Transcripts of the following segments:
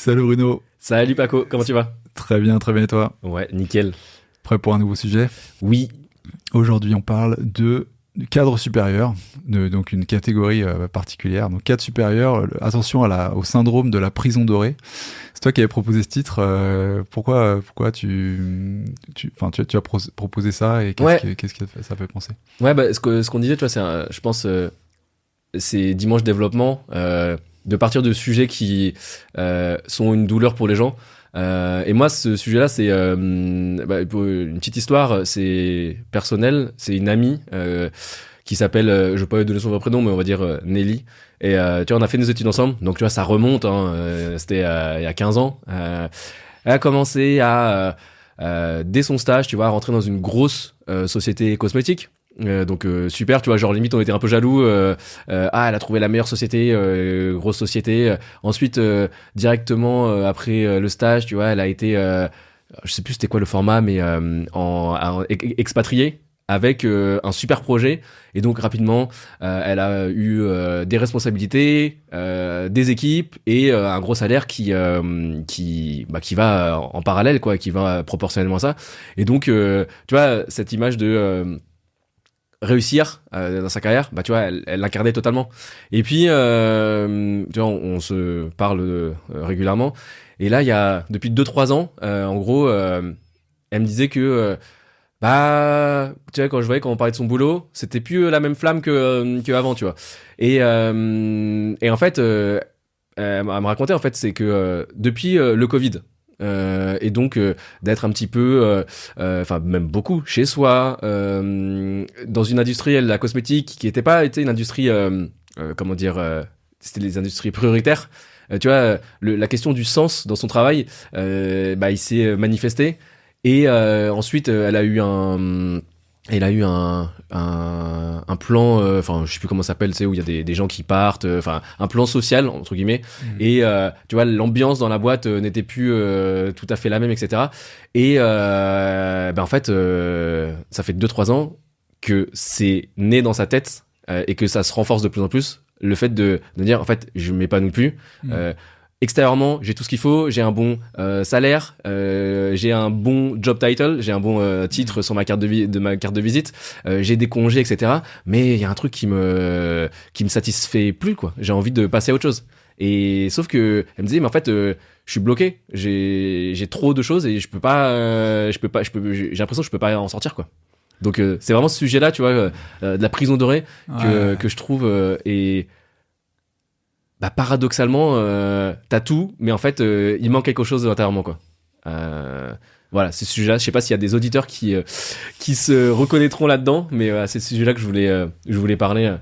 Salut Bruno. Salut Paco, comment tu vas? Très bien et toi? Ouais, nickel. Prêt pour un nouveau sujet? Oui. Aujourd'hui, on parle du cadre supérieur, donc une catégorie particulière. Donc cadre supérieur, attention au syndrome de la prison dorée. C'est toi qui avais proposé ce titre. Pourquoi tu as proposé ça et qu'est-ce que ça fait penser? Ouais, bah, ce qu'on disait, tu vois, je pense, c'est Dimanche Développement, de partir de sujets qui sont une douleur pour les gens. Et moi, ce sujet-là, c'est pour une petite histoire, c'est personnel. C'est une amie qui s'appelle, je vais pas donner son vrai prénom, mais on va dire Nelly. Et tu vois, on a fait nos études ensemble, donc tu vois, ça remonte. C'était il y a 15 ans. Elle a commencé dès son stage, tu vois, à rentrer dans une grosse société cosmétique. Donc super, tu vois, genre limite on était un peu jaloux. Elle a trouvé la meilleure société, grosse société. Ensuite directement après le stage, tu vois, elle a été, je sais plus c'était quoi le format, mais expatriée avec un super projet. Et donc rapidement elle a eu des responsabilités, des équipes et un gros salaire qui va en parallèle, quoi, qui va proportionnellement à ça. Et donc tu vois, cette image de réussir dans sa carrière, bah tu vois, elle l'incarnait totalement. Et puis tu vois, on se parle régulièrement. Et là, il y a depuis 2-3 ans, en gros, elle me disait que bah tu vois, quand on parlait de son boulot, c'était plus la même flamme que avant, tu vois. Et en fait, elle me racontait, en fait, c'est que depuis le Covid. Et donc d'être un petit peu, enfin même beaucoup chez soi, dans une industrie, la cosmétique, qui n'était pas été une industrie, comment dire, c'était les industries prioritaires. Tu vois, la question du sens dans son travail, il s'est manifesté. Et ensuite, elle a eu un plan, enfin je sais plus comment ça s'appelle, tu sais, où il y a des gens qui partent, enfin un plan social entre guillemets. Et tu vois, l'ambiance dans la boîte n'était plus tout à fait la même, etc. Et en fait, ça fait 2-3 ans que c'est né dans sa tête, et que ça se renforce de plus en plus, le fait de dire, en fait, je m'épanouis plus. Extérieurement, j'ai tout ce qu'il faut, j'ai un bon salaire, j'ai un bon job title, j'ai un bon titre sur ma carte de visite, j'ai des congés, etc. Mais il y a un truc qui me satisfait plus, quoi. J'ai envie de passer à autre chose. Et sauf que elle me disait, mais en fait, je suis bloqué, j'ai trop de choses et j'ai l'impression que je peux pas en sortir, quoi. Donc c'est vraiment ce sujet-là, tu vois, de la prison dorée que je trouve et bah, paradoxalement, t'as tout, mais en fait, il manque quelque chose intérieurement, quoi. Voilà, c'est ce sujet-là. Je sais pas s'il y a des auditeurs qui se reconnaîtront là-dedans, mais c'est ce sujet-là que je voulais parler.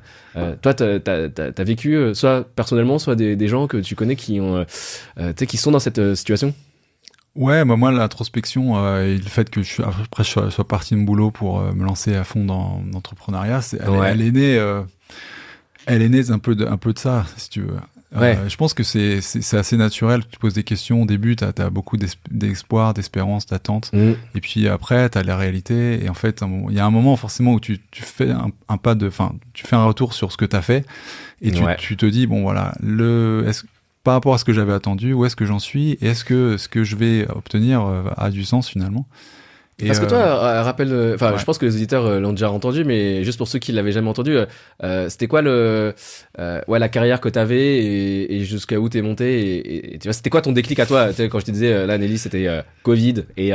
Toi, t'as vécu, soit personnellement, soit des gens que tu connais qui qui sont dans cette situation. Ouais, bah moi l'introspection et le fait que je sois parti de mon boulot pour me lancer à fond dans l'entrepreneuriat, elle est née. Elle est née un peu de ça, si tu veux. Ouais. Je pense que c'est assez naturel. Tu poses des questions. Au début, t'as beaucoup d'espoir, d'espérance, d'attente. Et puis après, t'as la réalité. Et en fait, il y a un moment forcément où tu fais un pas tu fais un retour sur ce que t'as fait. Et tu te dis, bon voilà, par rapport à ce que j'avais attendu, où est-ce que j'en suis? Et est-ce que ce que je vais obtenir a du sens finalement? Parce que toi, rappelle, enfin, je pense que les auditeurs l'ont déjà entendu, mais juste pour ceux qui l'avaient jamais entendu, c'était quoi la carrière que t'avais et jusqu'à où t'es monté et tu vois, c'était quoi ton déclic à toi? Tu sais, quand je te disais, là, Nelly, c'était Covid et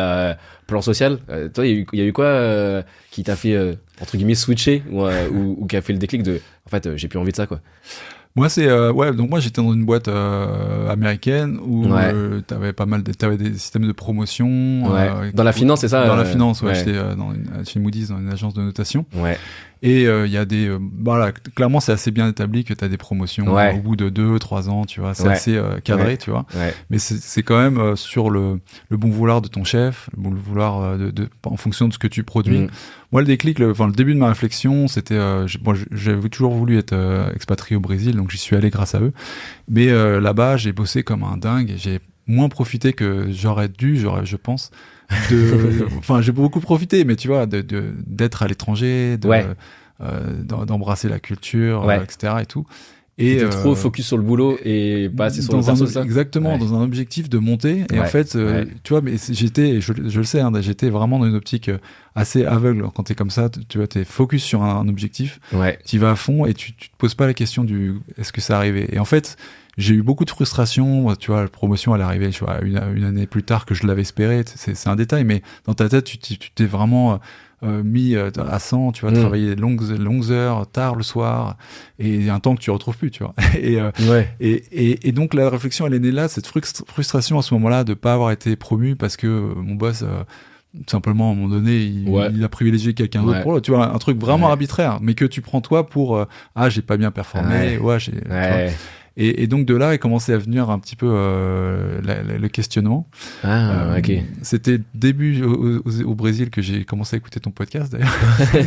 plan social. Toi, il y a eu quoi qui t'a fait entre guillemets switcher ou qui a fait le déclic de, en fait, j'ai plus envie de ça, quoi. Moi donc moi j'étais dans une boîte américaine où t'avais des systèmes de promotion dans la finance, c'est ça? Dans la finance, j'étais chez Moody's, dans une agence de notation. Et il y a voilà, clairement c'est assez bien établi que t'as des promotions au bout de 2-3 ans, tu vois, c'est assez cadré, tu vois. Mais c'est quand même sur le bon vouloir de ton chef, le bon vouloir en fonction de ce que tu produis. Moi, le déclic, le début de ma réflexion, c'était, j'avais toujours voulu être expatrié au Brésil, donc j'y suis allé grâce à eux. Mais là-bas, j'ai bossé comme un dingue. J'ai moins profité que j'aurais dû, je pense. Enfin, j'ai beaucoup profité, mais tu vois, d'être à l'étranger, d'embrasser la culture, etc. et tout. Et trop focus sur le boulot et pas assez sur le perso, ça. Exactement, dans un objectif de monter. Et en fait, tu vois, mais je le sais, hein, j'étais vraiment dans une optique assez aveugle. Quand t'es comme ça, tu vois, t'es focus sur un objectif, t'y vas à fond et tu te poses pas la question du est-ce que ça arrivait. Et en fait, j'ai eu beaucoup de frustration. Tu vois, la promotion, elle est arrivée, tu vois, une année plus tard que je l'avais espéré. C'est un détail, mais dans ta tête, tu t'es vraiment mis à 100, tu vas travailler de longues heures, tard le soir, et un temps que tu retrouves plus, tu vois. Et donc la réflexion, elle est née là, cette frustration à ce moment-là de pas avoir été promu parce que mon boss simplement à un moment donné il a privilégié quelqu'un d'autre pour tu vois, un truc vraiment arbitraire, mais que tu prends toi pour j'ai pas bien performé, et donc de là est commencé à venir un petit peu le questionnement. C'était début au Brésil que j'ai commencé à écouter ton podcast d'ailleurs.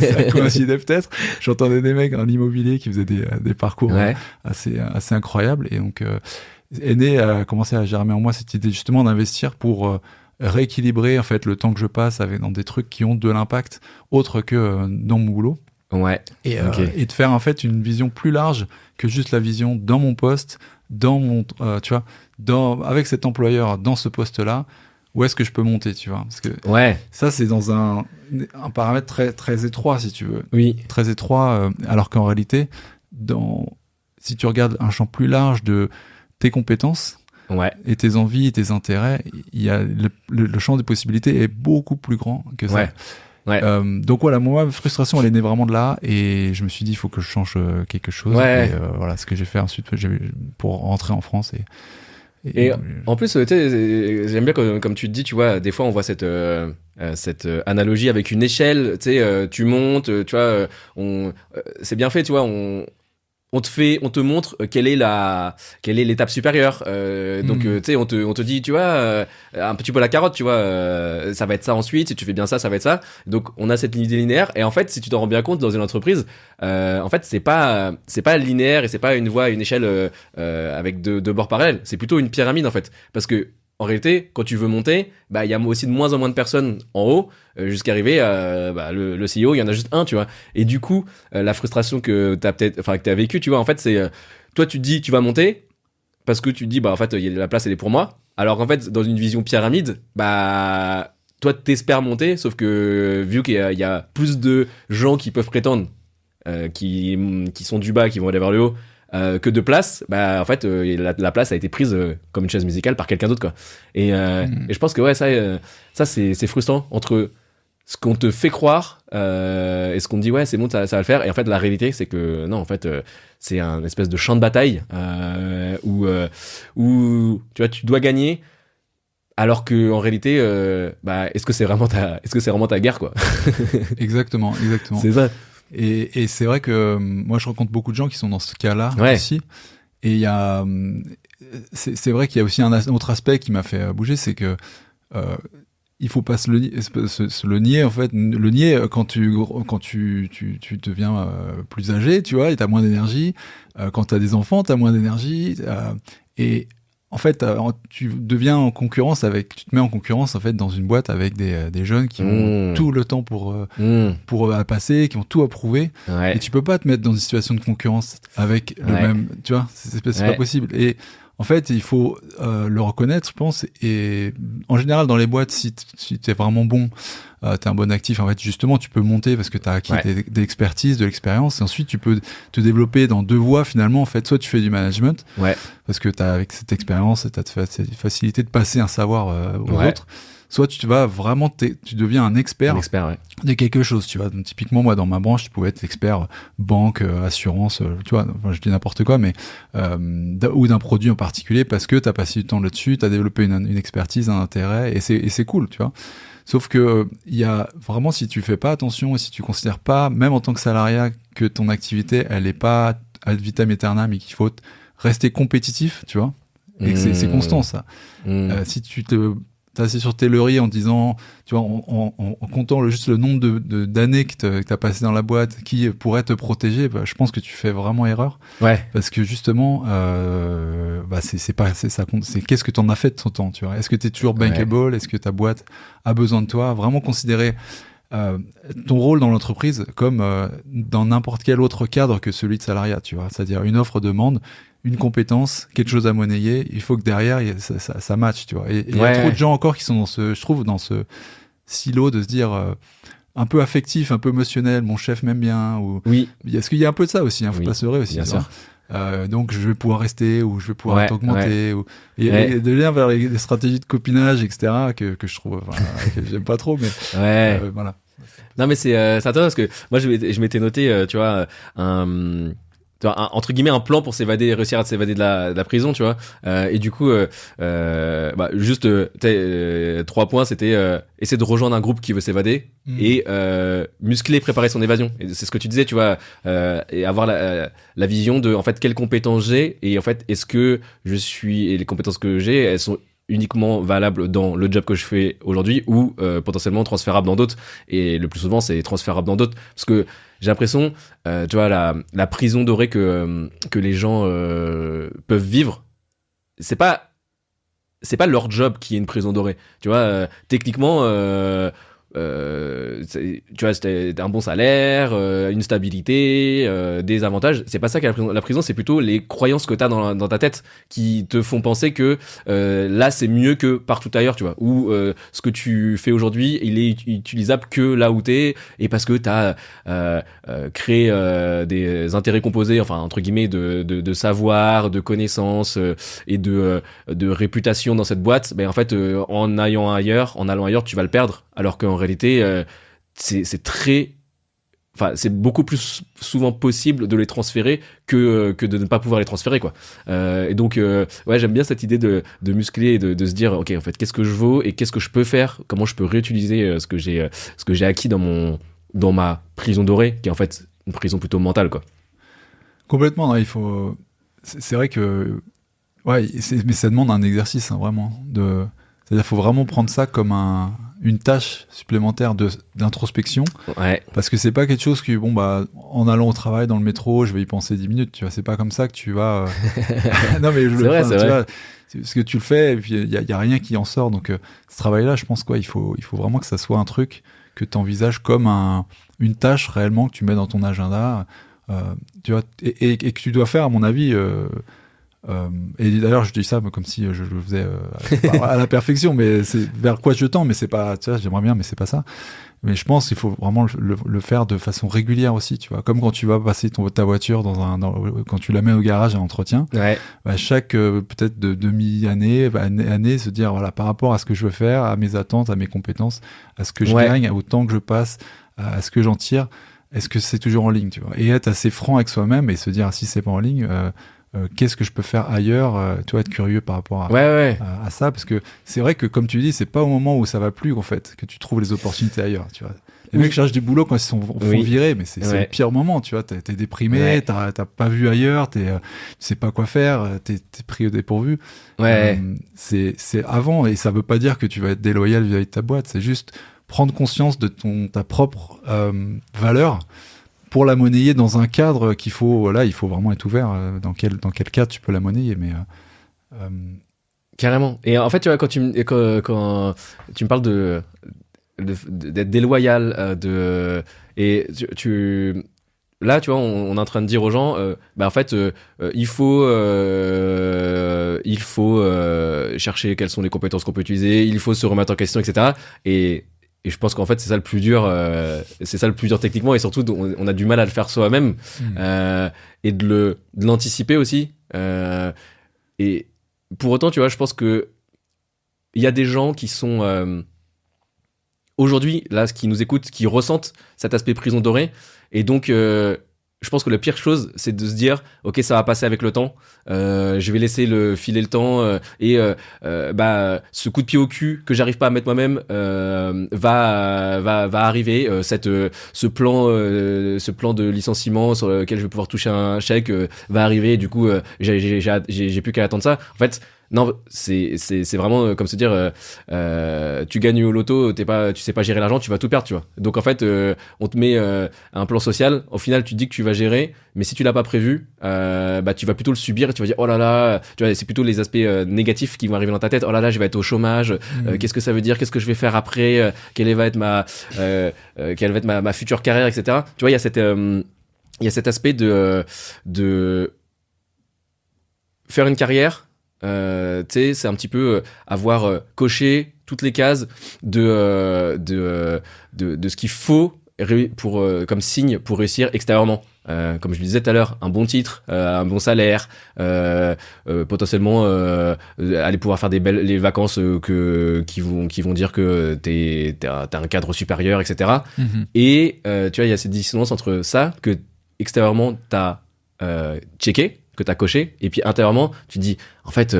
Ça coïncidait peut-être. J'entendais des mecs en immobilier qui faisaient des parcours assez incroyables, et donc Aîné a commencé à germer en moi cette idée justement d'investir pour rééquilibrer en fait le temps que je passe dans des trucs qui ont de l'impact autre que dans mon boulot. Et de faire en fait une vision plus large que juste la vision dans mon poste, dans mon tu vois, avec cet employeur dans ce poste-là, où est-ce que je peux monter, tu vois, parce que ça c'est dans un paramètre très très étroit, si tu veux, très étroit, alors qu'en réalité si tu regardes un champ plus large de tes compétences et tes envies et tes intérêts, il y a le champ des possibilités est beaucoup plus grand que ça. Donc voilà, moi, ma frustration, elle est née vraiment de là, et je me suis dit, il faut que je change quelque chose. Et voilà ce que j'ai fait ensuite pour rentrer en France. Et en plus, tu sais, j'aime bien comme tu te dis, tu vois, des fois on voit cette analogie avec une échelle, tu sais, tu montes, tu vois, c'est bien fait, tu vois, on te montre quelle est l'étape supérieure. Donc tu sais, on te dit, tu vois, un petit peu la carotte, tu vois, ça va être ça ensuite, si tu fais bien ça va être ça. Donc on a cette idée linéaire, et en fait, si tu t'en rends bien compte dans une entreprise, en fait, c'est pas linéaire, et c'est pas une voie, une échelle avec deux bords parallèles. C'est plutôt une pyramide en fait, parce que en réalité, quand tu veux monter, bah il y a aussi de moins en moins de personnes en haut, jusqu'à arriver le CEO, il y en a juste un, tu vois. Et du coup, la frustration que t'as vécu, tu vois, en fait, c'est toi tu te dis tu vas monter parce que tu te dis bah en fait la place elle est pour moi. Alors qu'en fait, dans une vision pyramide, bah toi t'espères monter, sauf que vu qu'il y a plus de gens qui peuvent prétendre qui sont du bas, qui vont aller vers le haut, que de place, bah en fait la place a été prise comme une chaise musicale par quelqu'un d'autre, quoi. Et je pense que ça c'est frustrant entre ce qu'on te fait croire et ce qu'on te dit c'est bon, ça va le faire, et en fait la réalité c'est que non, en fait c'est un espèce de champ de bataille où tu vois, tu dois gagner, alors que en réalité est-ce que c'est vraiment ta guerre, quoi. Exactement c'est ça. Et c'est vrai que moi je rencontre beaucoup de gens qui sont dans ce cas-là aussi, et il y a c'est vrai qu'il y a aussi un autre aspect qui m'a fait bouger, c'est que il faut pas se le nier en fait. Le nier quand tu deviens plus âgé, tu vois, et t'as moins d'énergie. Quand t'as des enfants, t'as moins d'énergie, et en fait, tu te mets en concurrence en fait dans une boîte avec des jeunes qui ont tout le temps pour passer, qui ont tout à prouver, et tu peux pas te mettre dans une situation de concurrence avec le même, tu vois, c'est pas possible. Et en fait, il faut le reconnaître, je pense, et en général dans les boîtes, si t'es vraiment bon, t'es un bon actif, en fait, justement, tu peux monter parce que t'as acquis des expertises, de l'expérience, et ensuite tu peux te développer dans deux voies finalement. En fait, soit tu fais du management, parce que t'as avec cette expérience, t'as cette facilité de passer un savoir aux autres. Soit tu vas vraiment, tu deviens un expert de quelque chose, tu vois. Donc, typiquement, moi, dans ma branche, je pouvais être expert banque, assurance, tu vois, enfin, je dis n'importe quoi, mais ou d'un produit en particulier, parce que t'as passé du temps là-dessus, t'as développé une expertise, un intérêt, et c'est cool, tu vois. Sauf que il y a vraiment, si tu fais pas attention et si tu considères pas, même en tant que salariat, que ton activité, elle est pas ad vitam aeternam, mais qu'il faut rester compétitif, tu vois, et que c'est constant, ça. Si tu t'as assis sur tes lauriers en disant, tu vois, en comptant juste le nombre d'années que t'as passé dans la boîte qui pourrait te protéger, bah, je pense que tu fais vraiment erreur. Parce que justement, c'est qu'est-ce que t'en as fait de ton temps, tu vois. Est-ce que t'es toujours bankable? Est-ce que ta boîte a besoin de toi? Vraiment considérer ton rôle dans l'entreprise comme dans n'importe quel autre cadre que celui de salariat, tu vois. C'est-à-dire une offre-demande, une compétence, quelque chose à monnayer. Il faut que derrière, ça matche, tu vois. Et il y a trop de gens encore qui sont je trouve, dans ce silo de se dire un peu affectif, un peu émotionnel. Mon chef m'aime bien. Ou est-ce qu'il y a un peu de ça aussi, hein, faut pas se leurrer aussi. Bien sûr. Donc je vais pouvoir rester ou je vais pouvoir t'augmenter et de lien vers les stratégies de copinage, etc., que je trouve que j'aime pas trop, mais voilà. Non, mais c'est intéressant parce que moi je m'étais noté tu vois entre guillemets un plan pour réussir à s'évader de la prison, tu vois, et du coup juste 3 points, c'était essayer de rejoindre un groupe qui veut s'évader et muscler, préparer son évasion. Et c'est ce que tu disais, tu vois, et avoir la vision de en fait quelles compétences j'ai et en fait est-ce que je suis et les compétences que j'ai, elles sont uniquement valables dans le job que je fais aujourd'hui ou potentiellement transférables dans d'autres. Et le plus souvent, c'est transférable dans d'autres. Parce que j'ai l'impression, tu vois, la prison dorée que les gens peuvent vivre, c'est pas leur job qui est une prison dorée. Tu vois, techniquement... tu vois, c'était un bon salaire, une stabilité, des avantages. C'est pas ça qu'est la prison, c'est plutôt les croyances que t'as dans ta tête qui te font penser que là c'est mieux que partout ailleurs, tu vois. Ou ce que tu fais aujourd'hui, il est utilisable que là où t'es, et parce que t'as créé des intérêts composés, enfin entre guillemets de savoir, de connaissances et de réputation dans cette boîte. Ben en fait, en allant ailleurs, tu vas le perdre. Alors qu'en réalité, c'est beaucoup plus souvent possible de les transférer que de ne pas pouvoir les transférer, quoi. Et donc, j'aime bien cette idée de muscler et de se dire, ok, en fait, qu'est-ce que je vaux et qu'est-ce que je peux faire, comment je peux réutiliser ce que j'ai acquis dans ma prison dorée, qui est en fait une prison plutôt mentale, quoi. Complètement, non, il faut. C'est vrai que, mais ça demande un exercice, hein, vraiment. C'est-à-dire, faut vraiment prendre ça comme une tâche supplémentaire d'introspection, parce que c'est pas quelque chose que en allant au travail dans le métro je vais y penser 10 minutes, tu vois, c'est pas comme ça que tu vas non mais c'est vrai. Vois, parce que tu le fais et puis il y a rien qui en sort, donc ce travail là je pense il faut vraiment que ça soit un truc que tu envisages comme une tâche réellement que tu mets dans ton agenda, tu vois, et que tu dois faire, à mon avis, et d'ailleurs je dis ça comme si je le faisais à la perfection, mais c'est vers quoi je tends, mais c'est pas, tu vois, j'aimerais bien, mais c'est pas ça. Mais je pense qu'il faut vraiment le faire de façon régulière aussi, tu vois, comme quand tu vas passer ta voiture quand tu la mets au garage à l'entretien, chaque peut-être de demi-année, année, se dire voilà, par rapport à ce que je veux faire, à mes attentes, à mes compétences, à ce que je gagne, au temps que je passe, à ce que j'en tire, est-ce que c'est toujours en ligne, tu vois, et être assez franc avec soi-même et se dire si c'est pas en ligne, qu'est-ce que je peux faire ailleurs, tu vois, être curieux par rapport à ça, parce que c'est vrai que comme tu dis, c'est pas au moment où ça va plus en fait que tu trouves les opportunités ailleurs, tu vois. Les mecs cherchent du boulot quand ils font virer, mais c'est le pire moment, tu vois, t'es déprimé, t'as pas vu ailleurs, tu sais pas quoi faire, t'es pris au dépourvu. C'est avant, et ça veut pas dire que tu vas être déloyal vis-à-vis de ta boîte, c'est juste prendre conscience de ta propre valeur, pour la monnayer dans un cadre il faut vraiment être ouvert. Dans quel cadre tu peux la monnayer, mais carrément. Et en fait, tu vois, quand tu me parles d'être déloyal, et là, tu vois, on est en train de dire aux gens, en fait, il faut chercher quelles sont les compétences qu'on peut utiliser, il faut se remettre en question, etc. Et je pense qu'en fait, c'est ça le plus dur techniquement, et surtout, on a du mal à le faire soi-même, et de l'anticiper aussi. Et pour autant, tu vois, je pense que il y a des gens qui sont aujourd'hui, là, qui nous écoutent, qui ressentent cet aspect prison dorée, et donc je pense que la pire chose, c'est de se dire, ok, ça va passer avec le temps, je vais laisser filer le temps, et ce coup de pied au cul que j'arrive pas à mettre moi-même va arriver, ce plan de licenciement sur lequel je vais pouvoir toucher un chèque va arriver, et du coup j'ai plus qu'à attendre ça. En fait, Non, c'est vraiment comme se dire, tu gagnes au loto, tu sais pas gérer l'argent, tu vas tout perdre, tu vois. Donc en fait, on te met un plan social. Au final, tu dis que tu vas gérer, mais si tu l'as pas prévu, bah tu vas plutôt le subir et tu vas dire oh là là, tu vois, c'est plutôt les aspects négatifs qui vont arriver dans ta tête. Oh là là, je vais être au chômage. Qu'est-ce que ça veut dire? Qu'est-ce que je vais faire après? Quelle va être ma future carrière, etc. Tu vois, il y a cet aspect de faire une carrière. Tu sais, c'est un petit peu avoir coché toutes les cases de ce qu'il faut pour comme signe pour réussir extérieurement. Comme je le disais tout à l'heure, un bon titre, un bon salaire, potentiellement aller pouvoir faire les vacances qui vont dire que t'as un cadre supérieur, etc. Et tu vois, il y a cette dissonance entre ça que extérieurement t'as checké, que t'as coché, et puis intérieurement tu dis en fait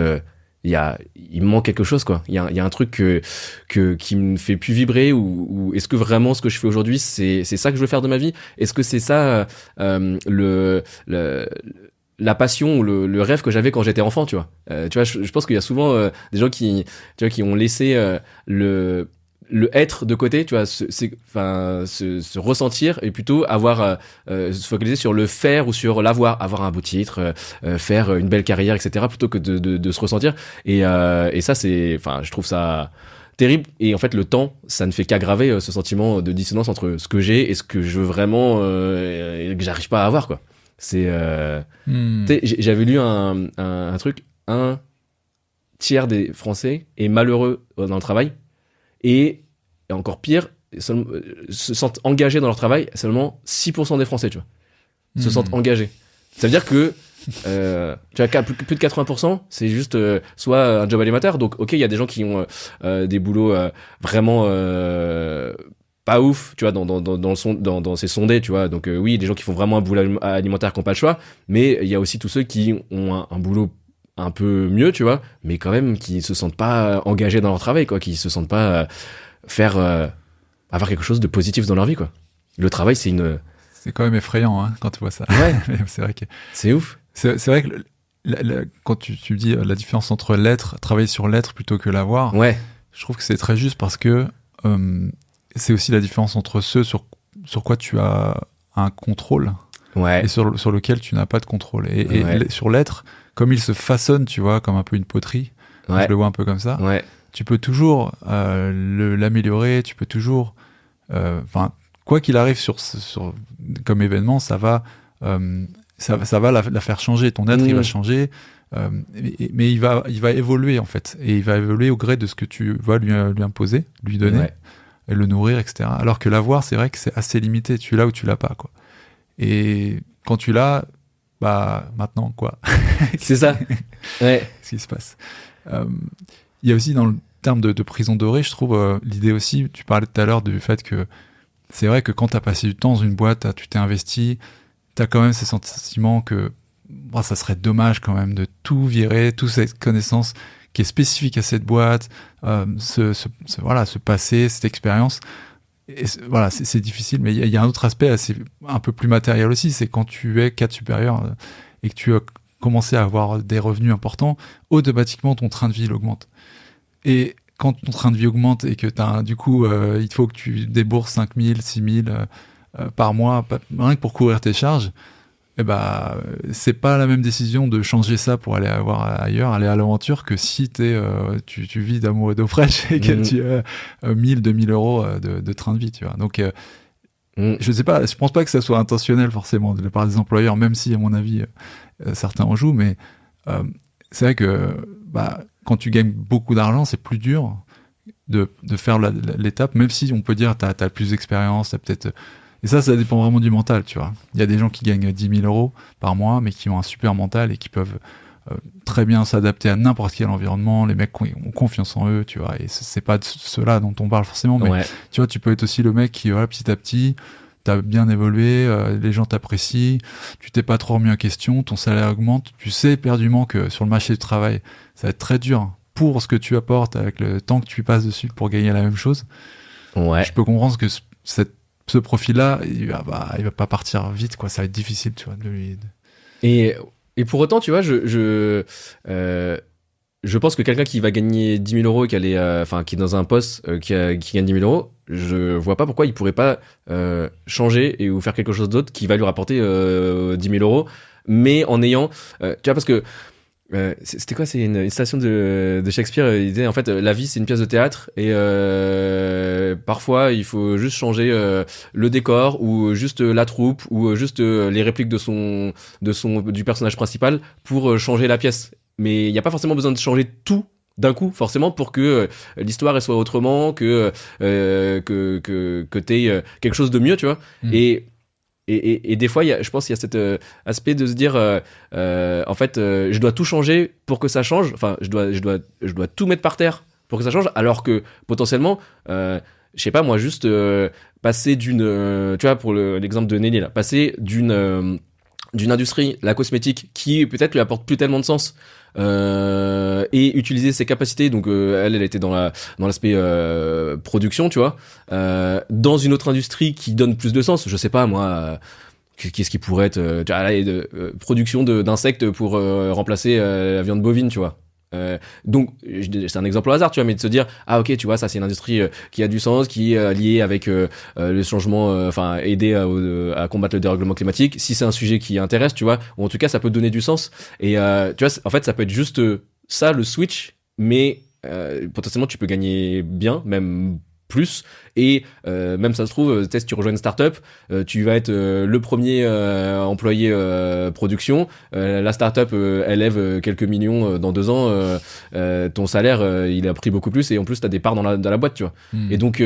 il me manque quelque chose, quoi. Il y a un truc qui me fait plus vibrer, ou est-ce que vraiment ce que je fais aujourd'hui c'est ça que je veux faire de ma vie? Est-ce que c'est ça la passion ou le rêve que j'avais quand j'étais enfant, tu vois? Tu vois, je pense qu'il y a souvent des gens qui ont laissé le être de côté, tu vois, se ressentir, et plutôt avoir se focaliser sur le faire ou sur avoir un beau titre, faire une belle carrière, etc., plutôt que de se ressentir. Et ça, je trouve ça terrible. Et en fait, le temps, ça ne fait qu'aggraver ce sentiment de dissonance entre ce que j'ai et ce que je veux vraiment et que j'arrive pas à avoir, quoi. Tu sais, j'avais lu un truc, 1/3 des Français est malheureux dans le travail. Et encore pire, se sentent engagés dans leur travail. Seulement 6% des Français, tu vois, se sentent engagés. Ça veut dire que tu as plus de 80%, c'est juste soit un job alimentaire. Donc ok, il y a des gens qui ont des boulots vraiment pas ouf, tu vois, dans ces sondés, tu vois. Donc oui, des gens qui font vraiment un boulot alimentaire qui n'ont pas le choix, mais il y a aussi tous ceux qui ont un boulot un peu mieux, tu vois, mais quand même qui se sentent pas engagés dans leur travail, quoi, qui se sentent pas avoir quelque chose de positif dans leur vie, quoi. Le travail, c'est quand même effrayant, hein, quand tu vois ça. Ouais. C'est vrai que c'est ouf. C'est vrai que quand tu dis la différence entre travailler sur l'être plutôt que l'avoir, ouais, je trouve que c'est très juste, parce que c'est aussi la différence entre ceux sur quoi tu as un contrôle, ouais, et sur lequel tu n'as pas de contrôle. Et sur l'être, comme il se façonne, tu vois, comme un peu une poterie, ouais, je le vois un peu comme ça, ouais, tu peux toujours l'améliorer, tu peux toujours... quoi qu'il arrive comme événement, ça va la faire changer. Ton être, il va changer, mais il va évoluer, en fait. Et il va évoluer au gré de ce que tu vas lui imposer, lui donner, et le nourrir, etc. Alors que l'avoir, c'est vrai que c'est assez limité. Tu l'as ou tu l'as pas, quoi. Et quand tu l'as, bah maintenant, quoi. C'est ça. Ouais. Qu'est-ce qui se passe? Il y a aussi, dans le terme de prison dorée, je trouve l'idée aussi, tu parlais tout à l'heure du fait que c'est vrai que quand tu as passé du temps dans une boîte, tu t'es investi, tu as quand même ce sentiment que ça serait dommage quand même de tout virer, toute cette connaissance qui est spécifique à cette boîte, ce passé, cette expérience. Et voilà, c'est difficile, mais il y a un autre aspect un peu plus matériel aussi, c'est quand tu es cadre supérieur et que tu as commencé à avoir des revenus importants, automatiquement ton train de vie augmente. Et quand ton train de vie augmente et que du coup, il faut que tu débourses 5 000, 6 000 par mois, rien que pour couvrir tes charges, c'est pas la même décision de changer ça pour aller ailleurs, aller à l'aventure, que si tu vis d'amour et d'eau fraîche et que tu as 1000, 2000 euros de train de vie, tu vois. Donc, je sais pas, je pense pas que ça soit intentionnel forcément de la part des employeurs, même si, à mon avis, certains en jouent, mais c'est vrai que quand tu gagnes beaucoup d'argent, c'est plus dur de faire l'étape, même si on peut dire t'as plus d'expérience, t'as peut-être... Et ça dépend vraiment du mental, tu vois. Il y a des gens qui gagnent 10 000 euros par mois, mais qui ont un super mental et qui peuvent très bien s'adapter à n'importe quel environnement. Les mecs ont confiance en eux, tu vois. Et c'est pas de ceux-là dont on parle forcément, mais tu vois, tu peux être aussi le mec qui, petit à petit, t'as bien évolué, les gens t'apprécient, tu t'es pas trop remis en question, ton salaire augmente, tu sais éperdument que sur le marché du travail, ça va être très dur pour ce que tu apportes avec le temps que tu passes dessus pour gagner la même chose. Ouais. Je peux comprendre que ce profil-là, il va pas partir vite, quoi. Ça va être difficile, tu vois, de lui... Et pour autant, tu vois, je pense que quelqu'un qui va gagner 10 000 euros et qui est dans un poste qui gagne 10 000 euros, je vois pas pourquoi il pourrait pas changer ou faire quelque chose d'autre qui va lui rapporter 10 000 euros, mais en ayant, tu vois, parce que c'était quoi, c'est une citation de Shakespeare, il disait en fait la vie c'est une pièce de théâtre et parfois il faut juste changer le décor ou juste la troupe ou juste les répliques du personnage principal pour changer la pièce. Mais il n'y a pas forcément besoin de changer tout d'un coup, forcément, pour que l'histoire elle soit autrement, que t'aies quelque chose de mieux, tu vois. Et des fois, je pense qu'il y a cet aspect de se dire, en fait, je dois tout changer pour que ça change. Enfin, je dois tout mettre par terre pour que ça change, alors que potentiellement, je sais pas, moi, juste passer d'une, tu vois, pour l'exemple de Nelly, là, passer d'une industrie, la cosmétique, qui peut-être lui apporte plus tellement de sens, et utiliser ses capacités, donc elle était dans l'aspect production, tu vois, dans une autre industrie qui donne plus de sens, je sais pas moi, qu'est-ce qui pourrait être production d'insectes pour remplacer la viande bovine, tu vois. Donc c'est un exemple au hasard, tu vois, mais de se dire ok, tu vois, ça c'est une industrie qui a du sens, qui est liée avec le changement, enfin aider à combattre le dérèglement climatique, si c'est un sujet qui intéresse, tu vois, ou en tout cas ça peut donner du sens. Et tu vois, en fait ça peut être juste ça le switch, mais potentiellement tu peux gagner bien, même plus, et même ça se trouve, si tu rejoins une startup, tu vas être le premier employé production, la startup elle lève quelques millions dans 2 ans, ton salaire il a pris beaucoup plus, et en plus t'as des parts dans la boîte, tu vois. Et donc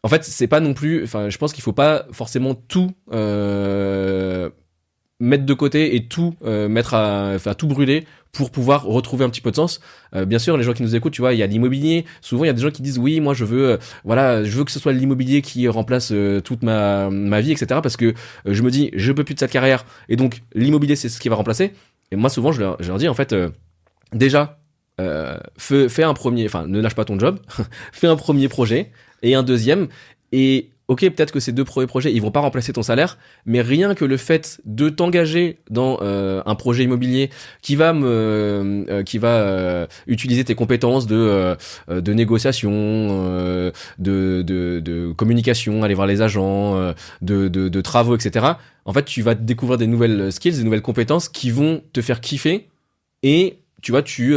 en fait c'est pas non plus, enfin je pense qu'il faut pas forcément tout mettre de côté et tout tout brûler pour pouvoir retrouver un petit peu de sens. Bien sûr, les gens qui nous écoutent, tu vois, il y a l'immobilier. Souvent, il y a des gens qui disent oui, moi je veux que ce soit l'immobilier qui remplace toute ma vie, etc. Parce que je me dis, je peux plus de cette carrière, et donc l'immobilier c'est ce qui va remplacer. Et moi, souvent, je leur dis en fait, déjà, fais un premier, enfin, ne lâche pas ton job, fais un premier projet et un deuxième, et ok, peut-être que ces 2 premiers projets, ils vont pas remplacer ton salaire, mais rien que le fait de t'engager dans un projet immobilier qui va utiliser tes compétences de négociation, de communication, aller voir les agents, de travaux, etc. En fait, tu vas découvrir des nouvelles skills, des nouvelles compétences qui vont te faire kiffer, et tu vois, tu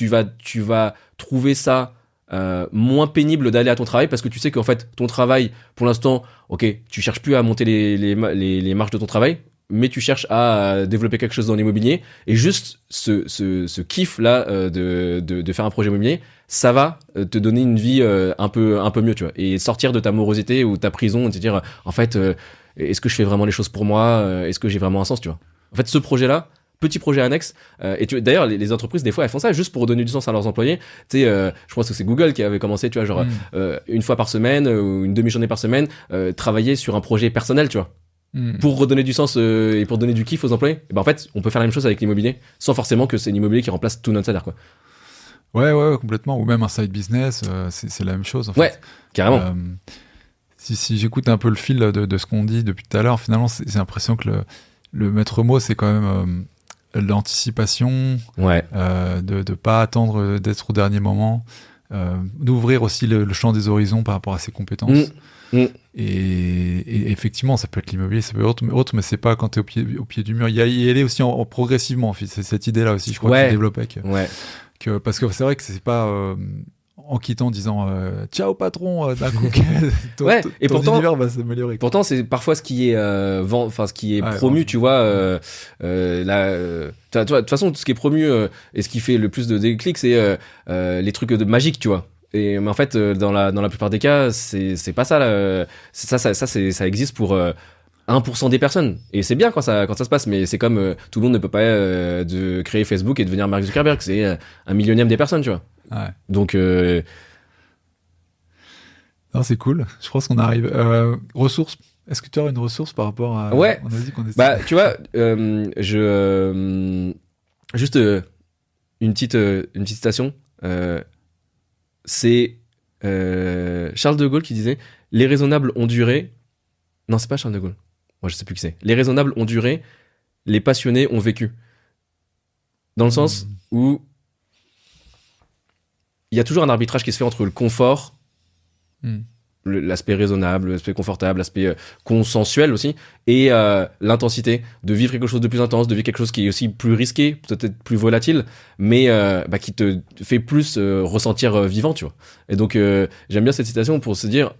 vas trouver ça moins pénible d'aller à ton travail, parce que tu sais qu'en fait ton travail pour l'instant, ok, tu cherches plus à monter les marges de ton travail, mais tu cherches à développer quelque chose dans l'immobilier, et juste ce kiff là de faire un projet immobilier, ça va te donner une vie un peu mieux, tu vois, et sortir de ta morosité ou ta prison, et te dire en fait est-ce que je fais vraiment les choses pour moi, est-ce que j'ai vraiment un sens, tu vois. En fait, ce projet là, petit projet annexe, d'ailleurs les entreprises des fois elles font ça juste pour donner du sens à leurs employés. Tu sais, je pense que c'est Google qui avait commencé, tu vois, genre une fois par semaine ou une demi-journée par semaine, travailler sur un projet personnel, tu vois, pour redonner du sens et pour donner du kiff aux employés. Et ben en fait on peut faire la même chose avec l'immobilier, sans forcément que c'est l'immobilier qui remplace tout notre salaire, quoi. Ouais, complètement. Ou même un side business, c'est la même chose en fait. Ouais, carrément. Si j'écoute un peu le fil de ce qu'on dit depuis tout à l'heure, finalement c'est l'impression que le maître mot c'est quand même l'anticipation, de pas attendre d'être au dernier moment, d'ouvrir aussi le champ des horizons par rapport à ses compétences. Et effectivement, ça peut être l'immobilier, ça peut être autre, mais c'est pas quand t'es au pied du mur. Il y aller aussi en progressivement. C'est cette idée-là aussi, je crois, que tu développais. Parce que c'est vrai que c'est pas en quittant en disant ciao patron d'un coup et ton pourtant univers va s'améliorer. Pourtant c'est parfois ce qui est ce qui est promu, tu vois, de toute façon tout ce qui est promu et ce qui fait le plus de déclics, c'est les trucs de magique, tu vois. Mais en fait dans la plupart des cas c'est pas ça là. Ça existe pour 1% des personnes, et c'est bien quand ça se passe, mais c'est comme tout le monde ne peut pas de créer Facebook et devenir Mark Zuckerberg, c'est 1 millionième des personnes, tu vois. Ouais. Donc non, c'est cool, je pense qu'on arrive. Ressources, est-ce que tu as une ressource par rapport à... Ouais, on a dit qu'on bah tu vois, juste une petite citation, c'est Charles de Gaulle qui disait « Les raisonnables ont duré ». Non, c'est pas Charles de Gaulle. Moi, je sais plus qui c'est. « Les raisonnables ont duré, les passionnés ont vécu ». Dans le sens où y a toujours un arbitrage qui se fait entre le confort, l'aspect raisonnable, l'aspect confortable, l'aspect consensuel aussi, et l'intensité, de vivre quelque chose de plus intense, de vivre quelque chose qui est aussi plus risqué, peut-être plus volatile, mais qui te fait plus ressentir vivant, tu vois. Et donc, j'aime bien cette citation pour se dire,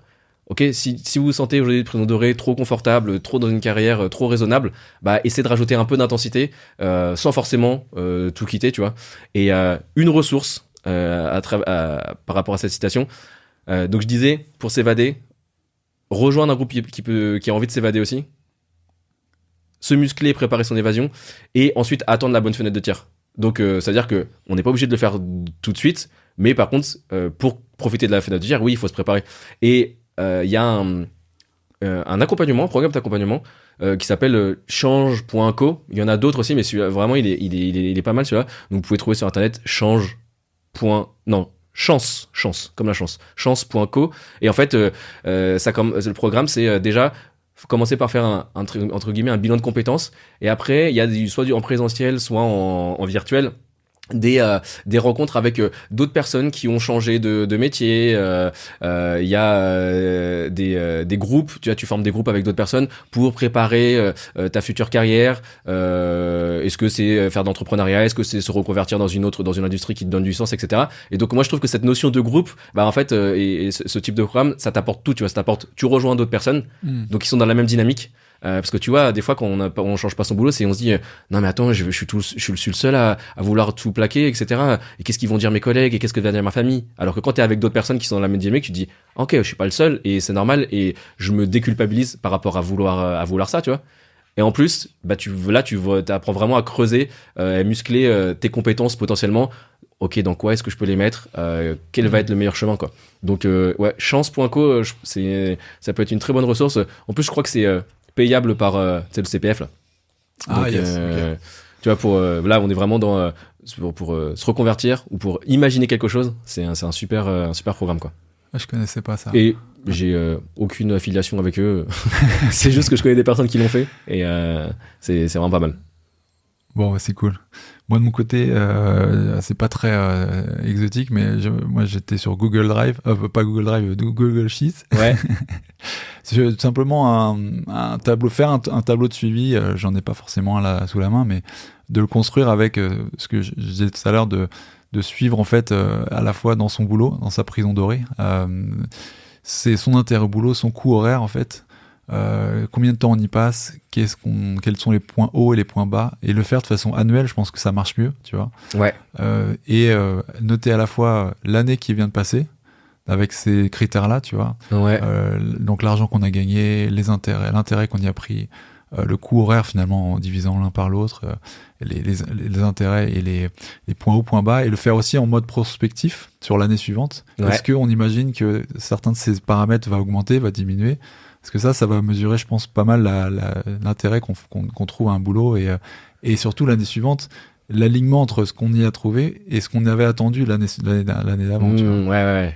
ok, si vous vous sentez aujourd'hui de prison dorée trop confortable, trop dans une carrière trop raisonnable, essayez de rajouter un peu d'intensité, sans forcément tout quitter, tu vois. Et une ressource par rapport à cette citation, donc je disais, pour s'évader, rejoindre un groupe qui a envie de s'évader aussi, se muscler, préparer son évasion, et ensuite attendre la bonne fenêtre de tir. Donc c'est-à-dire que on n'est pas obligé de le faire tout de suite, mais par contre, pour profiter de la fenêtre de tir, oui, il faut se préparer. Et il y a un accompagnement, un programme d'accompagnement qui s'appelle change.co. Il y en a d'autres aussi, mais celui-là, vraiment, il est pas mal celui-là. Donc vous pouvez trouver sur internet chance, comme la chance, chance.co. Et en fait, le programme, c'est déjà commencer par faire entre guillemets un bilan de compétences. Et après, il y a soit en présentiel, soit en virtuel, des rencontres avec d'autres personnes qui ont changé de métier. Il y a des groupes, tu formes des groupes avec d'autres personnes pour préparer ta future carrière. Est-ce que c'est faire d'entrepreneuriat, est-ce que c'est se reconvertir dans une industrie qui te donne du sens, etc. Et donc moi je trouve que cette notion de groupe, en fait, et ce type de programme, ça t'apporte tout, tu vois, tu rejoins d'autres personnes, donc qui sont dans la même dynamique. Parce que tu vois, des fois quand on change pas son boulot, on se dit non mais attends, je suis le seul à vouloir tout plaquer, etc. Et qu'est-ce qu'ils vont dire mes collègues, et qu'est-ce que va dire ma famille? Alors que quand t'es avec d'autres personnes qui sont dans la même dynamique, tu te dis ok, je suis pas le seul, et c'est normal, et je me déculpabilise par rapport à vouloir ça, tu vois. Et en plus, tu apprends vraiment à creuser, à muscler tes compétences potentiellement. Ok, dans quoi est-ce que je peux les mettre, quel va être le meilleur chemin, quoi. Donc ouais, chance.co, ça peut être une très bonne ressource. En plus, je crois que c'est payable par le CPF là. Donc, yes, okay. Tu vois, là on est vraiment dans pour se reconvertir ou pour imaginer quelque chose. C'est un super programme, quoi. Je connaissais pas ça. Et j'ai aucune affiliation avec eux. C'est juste que je connais des personnes qui l'ont fait, et c'est vraiment pas mal. Bon, c'est cool. Moi, de mon côté, c'est pas très exotique, mais moi, j'étais sur Google Drive, pas Google Drive, Google Sheets. Ouais. Tout simplement un tableau, faire un tableau de suivi. J'en ai pas forcément là sous la main, mais de le construire avec ce que je disais tout à l'heure, de suivre en fait à la fois dans son boulot, dans sa prison dorée. C'est son intérêt au boulot, son coût horaire en fait. Combien de temps on y passe, quels sont les points hauts et les points bas, et le faire de façon annuelle, je pense que ça marche mieux, tu vois. Ouais. Et noter à la fois l'année qui vient de passer avec ces critères-là, tu vois. Ouais. Donc l'argent qu'on a gagné, l'intérêt qu'on y a pris, le coût horaire finalement en divisant l'un par l'autre, les intérêts et les points hauts, points bas, et le faire aussi en mode prospectif sur l'année suivante. Ouais. Est-ce qu'on imagine que certains de ces paramètres va augmenter, va diminuer? Parce que ça va mesurer, je pense, pas mal l'intérêt qu'on trouve à un boulot, et surtout l'année suivante, l'alignement entre ce qu'on y a trouvé et ce qu'on avait attendu l'année d'avant. Tu vois.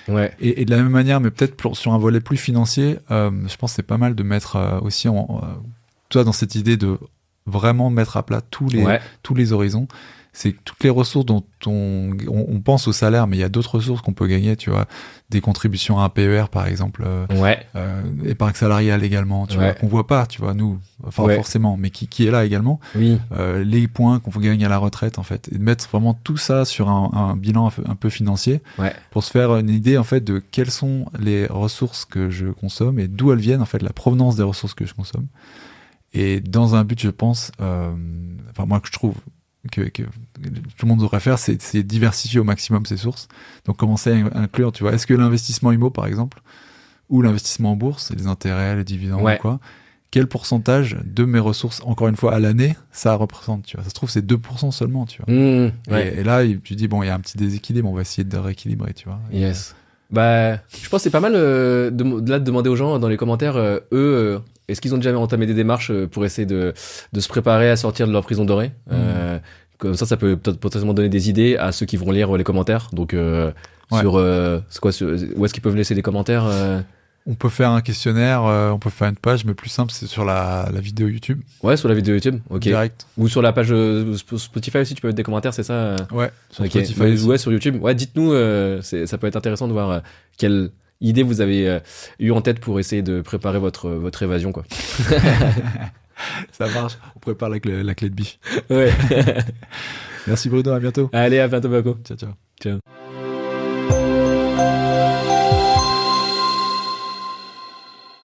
Ouais. Et de la même manière, mais peut-être sur un volet plus financier, je pense que c'est pas mal de mettre aussi, toi, dans cette idée de vraiment mettre à plat tous les horizons. C'est que toutes les ressources dont on pense au salaire, mais il y a d'autres ressources qu'on peut gagner, tu vois, des contributions à un PER par exemple, épargne salariale également, tu vois, qu'on voit pas, tu vois, nous, forcément, mais qui est là également. Oui. Les points qu'on gagne à la retraite en fait, et de mettre vraiment tout ça sur un bilan un peu financier, pour se faire une idée en fait de quelles sont les ressources que je consomme et d'où elles viennent en fait, la provenance des ressources que je consomme. Et dans un but, je pense, moi que je trouve que tout le monde devrait faire, c'est diversifier au maximum ses sources. Donc commencer à inclure, tu vois, est-ce que l'investissement IMO par exemple, ou l'investissement en bourse, les intérêts, les dividendes ou quoi, quel pourcentage de mes ressources, encore une fois à l'année, ça représente, tu vois. Ça se trouve c'est 2% seulement, tu vois. Et là tu dis bon, il y a un petit déséquilibre, on va essayer de rééquilibrer, tu vois. Yes. Je pense que c'est pas mal de demander aux gens dans les commentaires, est-ce qu'ils ont déjà entamé des démarches pour essayer de se préparer à sortir de leur prison dorée. Comme ça peut peut-être potentiellement donner des idées à ceux qui vont lire les commentaires. Donc, où est-ce qu'ils peuvent laisser des commentaires On peut faire un questionnaire, on peut faire une page, mais plus simple, c'est sur la vidéo YouTube. Ouais, sur la vidéo YouTube, ok. Direct. Ou sur la page Spotify aussi, tu peux mettre des commentaires, c'est ça? Ouais, sur Spotify. Ouais, sur YouTube. Ouais, dites-nous, ça peut être intéressant de voir quelle idée vous avez eu en tête pour essayer de préparer votre évasion, quoi. Ça marche, on prépare la clé de biche. Ouais. Merci Bruno, à bientôt. Allez, à bientôt, Paco. Ciao, ciao. Ciao.